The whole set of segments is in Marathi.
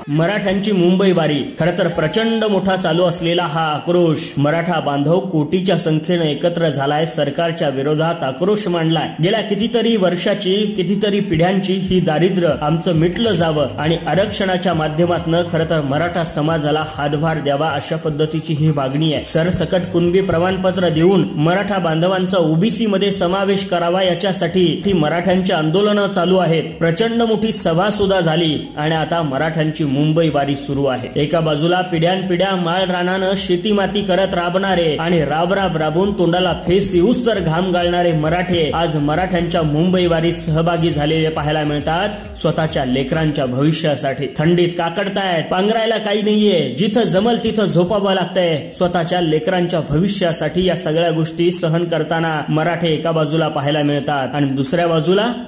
मराठ्यांची मुंबई वारी खरं तर प्रचंड मोठा चालू असलेला हा आक्रोश मराठा बांधव कोटीच्या संख्येने एकत्र झालाय. सरकारच्या विरोधात आक्रोश मांडलाय. गेल्या कितीतरी वर्षाची कितीतरी पिढ्यांची ही दारिद्र्य आमचं मिटलं जावं आणि आरक्षणाच्या माध्यमातून खरं तर मराठा समाजाला हातभार द्यावा अशा पद्धतीची ही मागणी आहे. सरसकट कुणबी प्रमाणपत्र देऊन मराठा बांधवांचा ओबीसी मध्ये समावेश करावा याच्यासाठी मराठ्यांची आंदोलनं चालू आहेत. प्रचंड मोठी सभा सुद्धा झाली आणि आता मराठ्यांची मुंबई वारी सुरू आहे. एका बाजूला पिढ्यानपिढ्या माळ रानानं शेती माती करत राबणारे आणि राबून तोंडाला फेस येऊस तर घाम गाळणारे मराठे आज मराठ्यांच्या मुंबई वारीत सहभागी झालेले पाहायला मिळतात. स्वतःच्या लेकरांच्या भविष्यासाठी थंडीत काकडतायत, पांघरायला काही नाहीये, जिथं जमल तिथं झोपावं लागतंय. स्वतःच्या लेकरांच्या भविष्यासाठी या सगळ्या गोष्टी सहन करताना मराठे एका बाजूला पाहायला मिळतात आणि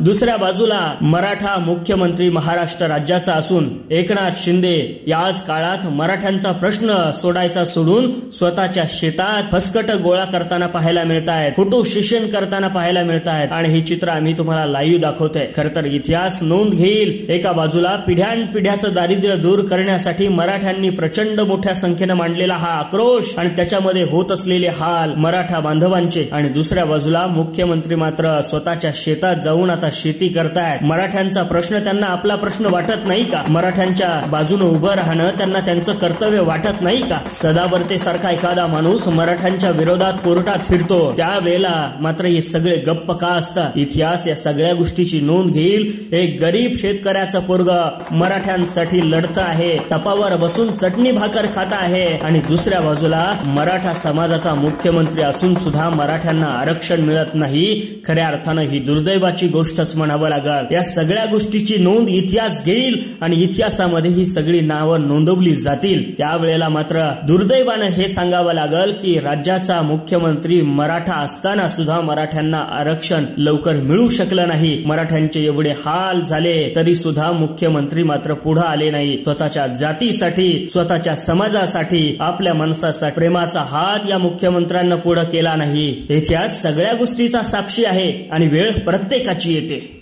दुसऱ्या बाजूला मराठा मुख्यमंत्री महाराष्ट्र राज्याचा असून एकनाथ शिंदे याच काळात मराठ्यांचा प्रश्न सोडायचा सोडून स्वतःच्या शेतात फसकट गोळा करताना पाहायला मिळत आहेत, फोटो सेशन करताना पाहायला मिळत आहेत आणि हे चित्र आम्ही तुम्हाला लाईव्ह दाखवतोय. खरं तर इतिहास नोंद घेईल. एका बाजूला पिढ्यानपिढ्याचं दारिद्र्य दूर करण्यासाठी मराठ्यांनी प्रचंड मोठ्या संख्येनं मांडलेला हा आक्रोश आणि त्याच्यामध्ये होत असलेले हाल मराठा बांधवांचे आणि दुसऱ्या बाजूला मुख्यमंत्री मात्र स्वतःच्या शेतात जाऊन आता शेती करतायत. मराठ्यांचा प्रश्न त्यांना आपला प्रश्न वाटत नाही का? मराठ्यांच्या बाजूने उभं राहणं त्यांना त्यांचं कर्तव्य वाटत नाही का? सदावर्तेसारखा एखादा माणूस मराठ्यांच्या विरोधात कोर्टात फिरतो त्यावेळेला मात्र हे सगळे गप्प का असतात? इतिहास या सगळ्या गोष्टीची नोंद घेईल. एक गरीब शेतकऱ्याचं पोरग मराठ्यांसाठी लढत आहे, तपावर बसून चटणी भाकर खात आहे आणि दुसऱ्या बाजूला मराठा समाजाचा मुख्यमंत्री असून सुद्धा मराठ्यांना आरक्षण मिळत नाही. खऱ्या अर्थानं ही दुर्दैवाची गोष्टच म्हणावं लागल. या सगळ्या गोष्टीची नोंद इतिहास घेईल आणि इतिहासामध्ये ही सगळी नावं नोंदवली जातील. त्यावेळेला मात्र दुर्दैवानं हे सांगावं लागल की राज्याचा मुख्यमंत्री मराठा असताना सुद्धा मराठ्यांना आरक्षण लवकर मिळू शकलं नाही. मराठ्यांचे एवढे हाल झाले तरी सुद्धा मुख्यमंत्री मात्र पुढे आले नाही. स्वतःच्या जातीसाठी स्वतःच्या समाजासाठी आपल्या माणसासाठी प्रेमाचा हात या मुख्यमंत्र्यांना पुढे केला नाही. इतिहास सगळ्या गोष्टीचा साक्षी आहे आणि वेळ प्रत्येकाची येते.